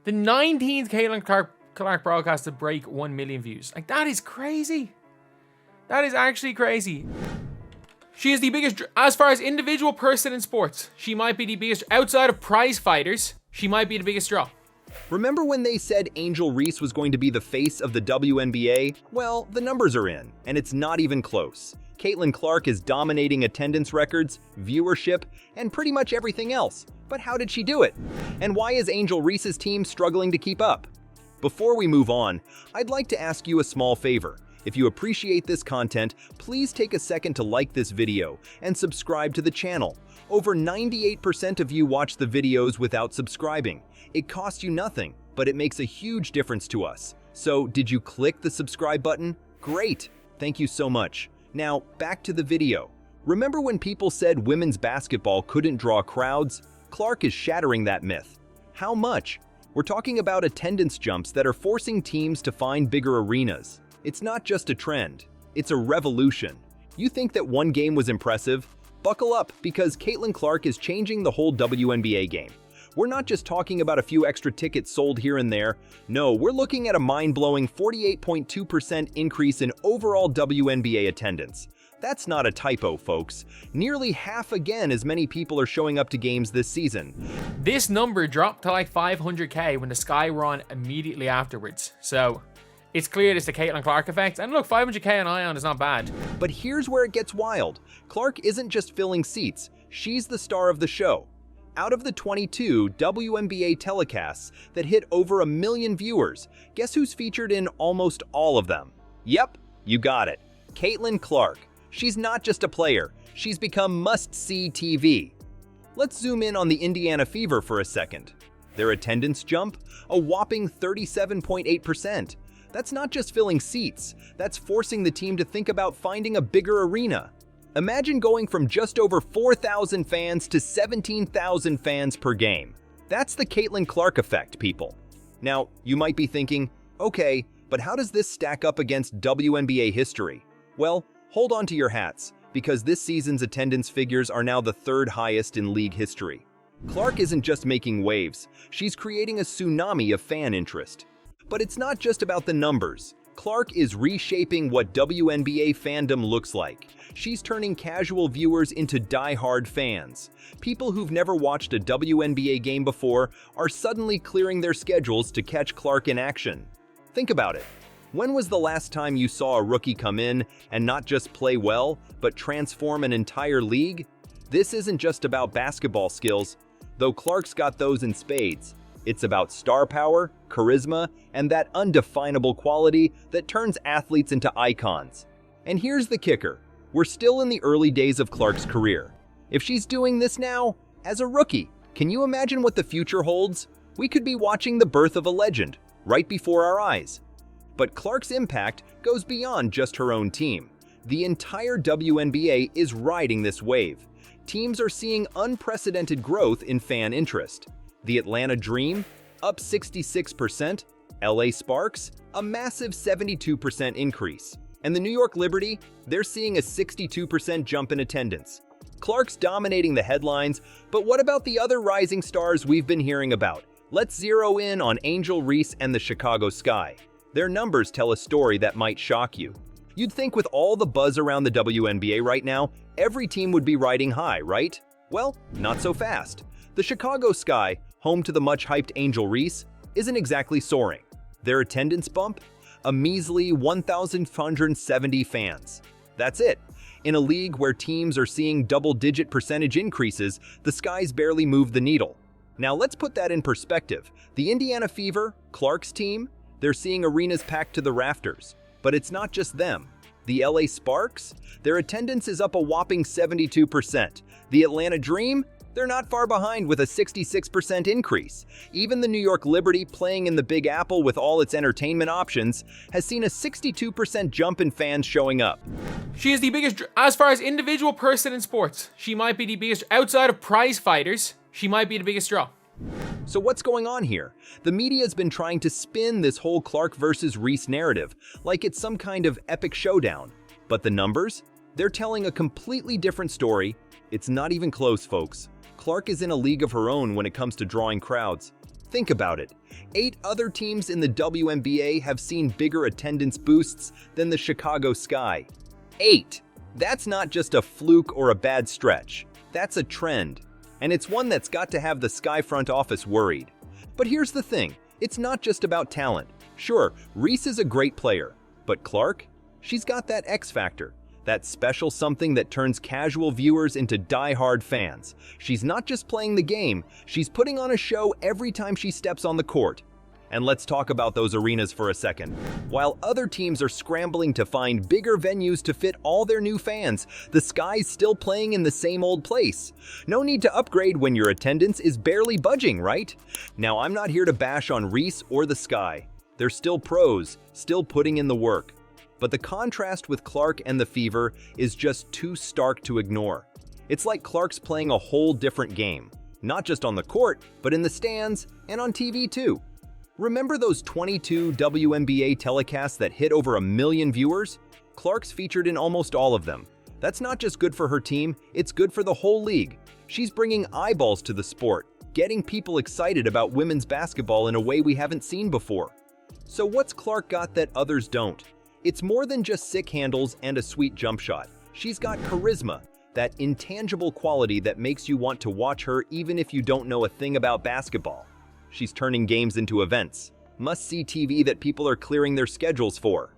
The 19th Caitlin Clark broadcast to break 1 million views. Like, that is crazy. That is actually crazy. She is the biggest, as far as individual person in sports, she might be the biggest, outside of prize fighters, she might be the biggest draw. Remember when they said Angel Reese was going to be the face of the WNBA? Well, the numbers are in, and it's not even close. Caitlin Clark is dominating attendance records, viewership, and pretty much everything else. But how did she do it? And why is Angel Reese's team struggling to keep up? Before we move on, I'd like to ask you a small favor. If you appreciate this content, please take a second to like this video and subscribe to the channel. Over 98% of you watch the videos without subscribing. It costs you nothing, but it makes a huge difference to us. So, did you click the subscribe button? Great! Thank you so much. Now, back to the video. Remember when people said women's basketball couldn't draw crowds? Clark is shattering that myth. How much? We're talking about attendance jumps that are forcing teams to find bigger arenas. It's not just a trend, it's a revolution. You think that one game was impressive? Buckle up, because Caitlin Clark is changing the whole WNBA game. We're not just talking about a few extra tickets sold here and there. No, we're looking at a mind-blowing 48.2% increase in overall WNBA attendance. That's not a typo, folks. Nearly half again as many people are showing up to games this season. This number dropped to like 500k when the Sky were on immediately afterwards. So, it's clear it's the Caitlin Clark effect. And look, 500k on Ion is not bad. But here's where it gets wild. Clark isn't just filling seats, she's the star of the show. Out of the 22 WNBA telecasts that hit over 1 million viewers, guess who's featured in almost all of them? Yep, you got it. Caitlin Clark. She's not just a player, she's become must-see TV. Let's zoom in on the Indiana Fever for a second. Their attendance jump? A whopping 37.8%. That's not just filling seats, that's forcing the team to think about finding a bigger arena. Imagine going from just over 4,000 fans to 17,000 fans per game. That's the Caitlin Clark effect, people. Now, you might be thinking, okay, but how does this stack up against WNBA history? Well, hold on to your hats, because this season's attendance figures are now the 3rd highest in league history. Clark isn't just making waves, she's creating a tsunami of fan interest. But it's not just about the numbers. Clark is reshaping what WNBA fandom looks like. She's turning casual viewers into die-hard fans. People who've never watched a WNBA game before are suddenly clearing their schedules to catch Clark in action. Think about it. When was the last time you saw a rookie come in and not just play well, but transform an entire league? This isn't just about basketball skills, though Clark's got those in spades. It's about star power, charisma, and that undefinable quality that turns athletes into icons. And here's the kicker. We're still in the early days of Clark's career. If she's doing this now, as a rookie, can you imagine what the future holds? We could be watching the birth of a legend, right before our eyes. But Clark's impact goes beyond just her own team. The entire WNBA is riding this wave. Teams are seeing unprecedented growth in fan interest. The Atlanta Dream, up 66%, LA Sparks, a massive 72% increase. And the New York Liberty, they're seeing a 62% jump in attendance. Clark's dominating the headlines, but what about the other rising stars we've been hearing about? Let's zero in on Angel Reese and the Chicago Sky. Their numbers tell a story that might shock you. You'd think with all the buzz around the WNBA right now, every team would be riding high, right? Well, not so fast. The Chicago Sky, home to the much-hyped Angel Reese, isn't exactly soaring. Their attendance bump? A measly 1,570 fans. That's it. In a league where teams are seeing double-digit percentage increases, the Skies barely move the needle. Now let's put that in perspective. The Indiana Fever, Clark's team, they're seeing arenas packed to the rafters. But it's not just them. The LA Sparks? Their attendance is up a whopping 72%. The Atlanta Dream? They're not far behind with a 66% increase. Even the New York Liberty, playing in the Big Apple with all its entertainment options, has seen a 62% jump in fans showing up. She is the biggest, as far as individual person in sports, she might be the biggest, outside of prize fighters, she might be the biggest draw. So what's going on here? The media's been trying to spin this whole Clark versus Reese narrative, like it's some kind of epic showdown. But the numbers? They're telling a completely different story. It's not even close, folks. Clark is in a league of her own when it comes to drawing crowds. Think about it. 8 other teams in the WNBA have seen bigger attendance boosts than the Chicago Sky. 8! That's not just a fluke or a bad stretch. That's a trend. And it's one that's got to have the Sky front office worried. But here's the thing. It's not just about talent. Sure, Reese is a great player. But Clark? She's got that X factor. That special something that turns casual viewers into die-hard fans. She's not just playing the game, she's putting on a show every time she steps on the court. And let's talk about those arenas for a second. While other teams are scrambling to find bigger venues to fit all their new fans, the Sky's still playing in the same old place. No need to upgrade when your attendance is barely budging, right? Now, I'm not here to bash on Reese or the Sky. They're still pros, still putting in the work. But the contrast with Clark and the Fever is just too stark to ignore. It's like Clark's playing a whole different game, not just on the court, but in the stands and on TV too. Remember those 22 WNBA telecasts that hit over 1 million viewers? Clark's featured in almost all of them. That's not just good for her team, it's good for the whole league. She's bringing eyeballs to the sport, getting people excited about women's basketball in a way we haven't seen before. So what's Clark got that others don't? It's more than just sick handles and a sweet jump shot. She's got charisma, that intangible quality that makes you want to watch her even if you don't know a thing about basketball. She's turning games into events, must-see TV that people are clearing their schedules for.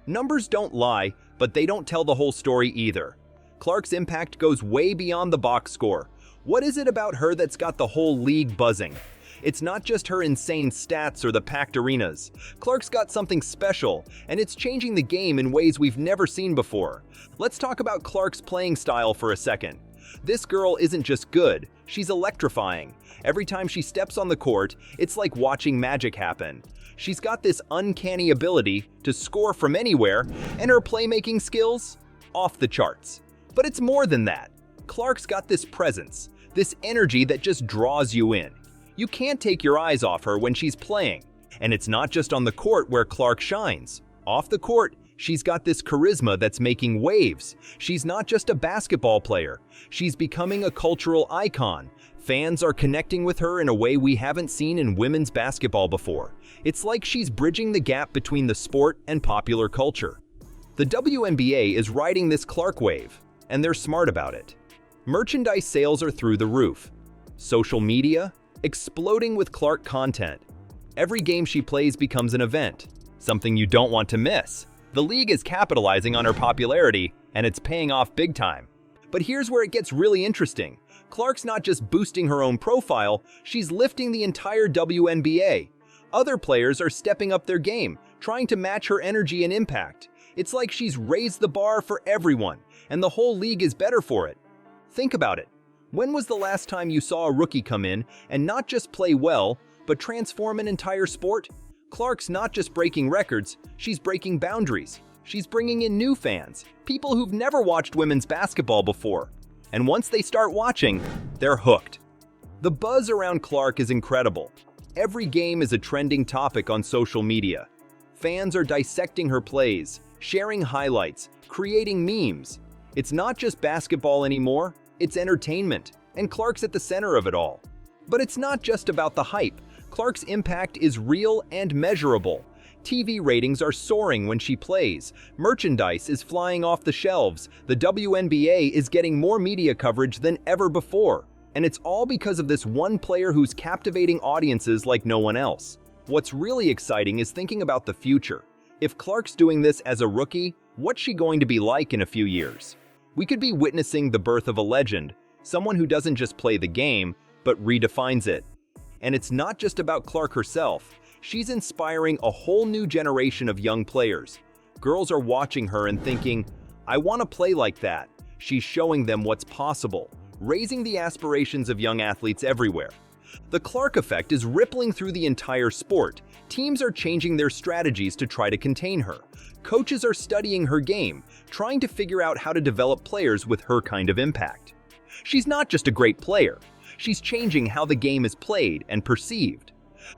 Numbers don't lie, but they don't tell the whole story either. Clark's impact goes way beyond the box score. What is it about her that's got the whole league buzzing? It's not just her insane stats or the packed arenas. Clark's got something special, and it's changing the game in ways we've never seen before. Let's talk about Clark's playing style for a second. This girl isn't just good, she's electrifying. Every time she steps on the court, it's like watching magic happen. She's got this uncanny ability to score from anywhere, and her playmaking skills? Off the charts. But it's more than that. Clark's got this presence, this energy that just draws you in. You can't take your eyes off her when she's playing. And it's not just on the court where Clark shines. Off the court, she's got this charisma that's making waves. She's not just a basketball player. She's becoming a cultural icon. Fans are connecting with her in a way we haven't seen in women's basketball before. It's like she's bridging the gap between the sport and popular culture. The WNBA is riding this Clark wave, and they're smart about it. Merchandise sales are through the roof. Social media? Exploding with Clark content. Every game she plays becomes an event, something you don't want to miss. The league is capitalizing on her popularity, and it's paying off big time. But here's where it gets really interesting. Clark's not just boosting her own profile, she's lifting the entire WNBA. Other players are stepping up their game, trying to match her energy and impact. It's like she's raised the bar for everyone, and the whole league is better for it. Think about it. When was the last time you saw a rookie come in and not just play well, but transform an entire sport? Clark's not just breaking records, she's breaking boundaries. She's bringing in new fans, people who've never watched women's basketball before. And once they start watching, they're hooked. The buzz around Clark is incredible. Every game is a trending topic on social media. Fans are dissecting her plays, sharing highlights, creating memes. It's not just basketball anymore. It's entertainment, and Clark's at the center of it all. But it's not just about the hype. Clark's impact is real and measurable. TV ratings are soaring when she plays. Merchandise is flying off the shelves. The WNBA is getting more media coverage than ever before. And it's all because of this one player who's captivating audiences like no one else. What's really exciting is thinking about the future. If Clark's doing this as a rookie, what's she going to be like in a few years? We could be witnessing the birth of a legend, someone who doesn't just play the game, but redefines it. And it's not just about Clark herself. She's inspiring a whole new generation of young players. Girls are watching her and thinking, I want to play like that. She's showing them what's possible, raising the aspirations of young athletes everywhere. The Clark effect is rippling through the entire sport. Teams are changing their strategies to try to contain her. Coaches are studying her game, trying to figure out how to develop players with her kind of impact. She's not just a great player. She's changing how the game is played and perceived.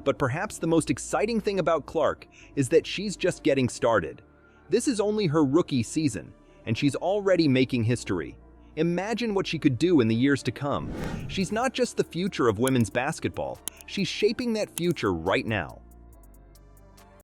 But perhaps the most exciting thing about Clark is that she's just getting started. This is only her rookie season, and she's already making history. Imagine what she could do in the years to come. She's not just the future of women's basketball, she's shaping that future right now.